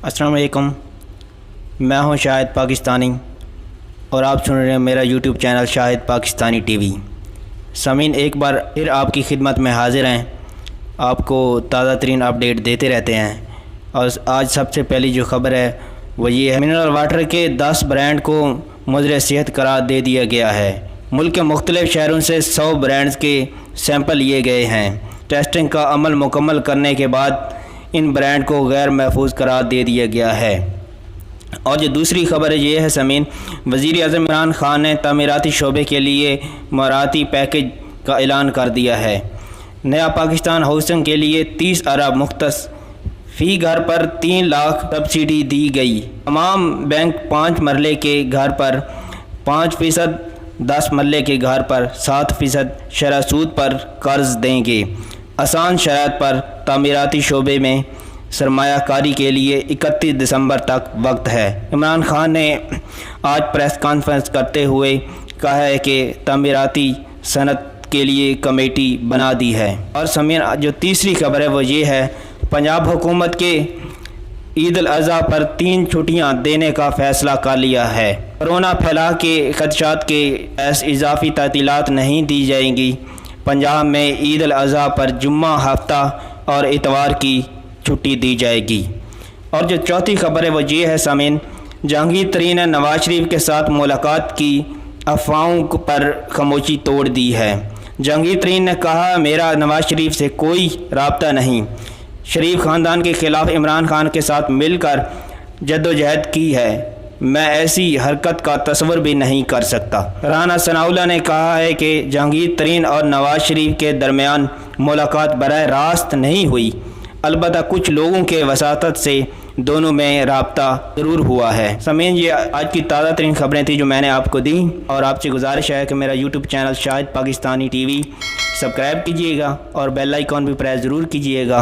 अस्सलाम वालेकुम। मैं हूं शाहिद पाकिस्तानी और आप सुन रहे हैं मेरा YouTube channel Shahid Pakistani TV. सामीन, एक बार फिर आपकी खिदमत में हाज़िर हैं। आपको ताज़ा तरीन अपडेट देते रहते हैं और आज सबसे पहली जो ख़बर है वो ये है, मिनरल वाटर के 10 ब्रांड को मुज़र सेहत करार दे दिया गया है। मुल्क के मुख्तलिफ़ शहरों से 100 ब्रांड्स के सैंपल लिए गए हैं। टेस्टिंग का अमल मुकम्मल करने के बाद इन ब्रांड को गैर महफूज करार दे दिया गया है। और जो दूसरी खबर है ये है सामीन, वज़ीर आज़म इमरान खान ने तामीराती शोबे के लिए मराती पैकेज का ऐलान कर दिया है। नया पाकिस्तान हाउसिंग के लिए 30 अरब मुख्तस, फ़ी घर पर 3 लाख सब्सिडी दी गई। तमाम बैंक 5 मरले के घर पर 5%, 10 मरले के घर पर 7% शरह सूद पर कर्ज देंगे। आसान शराइत पर तामीराती शोबे में सरमायाकारी के लिए 31 दिसंबर तक वक्त है। इमरान खान ने आज प्रेस कॉन्फ्रेंस करते हुए कहा है कि तामीराती सनत के लिए कमेटी बना दी है। और समीर, जो तीसरी खबर है वो ये है, पंजाब हुकूमत के ईद उल अज़हा पर 3 छुट्टियां देने का फ़ैसला कर लिया है। कोरोना फैलाव के खदशात के इजाफी तातीलात नहीं दी जाएंगी। पंजाब में ईद उल अज़हा पर जुम्मा, हफ्ता और इतवार की छुट्टी दी जाएगी। और जो चौथी खबर है वो ये है सामीन, जहांगीर तरीन ने नवाज शरीफ के साथ मुलाकात की अफवाहों पर खामोशी तोड़ दी है। जहांगीर तरीन ने कहा, मेरा नवाज शरीफ से कोई राब्ता नहीं। शरीफ ख़ानदान के ख़िलाफ़ इमरान खान के साथ मिलकर जद्दोजहद की है। मैं ऐसी हरकत का तस्वर भी नहीं कर सकता। राना सनाउल्लाह ने कहा है कि जहांगीर तरीन और नवाज शरीफ के दरमियान मुलाकात बराह रास्त नहीं हुई, अलबत्ता कुछ लोगों के वसातत से दोनों में राब्ता ज़रूर हुआ है। समीन, ये आज की ताज़ा तरीन खबरें थी जो मैंने आपको दी, और आपसे गुजारिश है कि मेरा YouTube channel Shahid Pakistani TV subscribe कीजिएगा और बेल आइकॉन भी प्रेस ज़रूर कीजिएगा।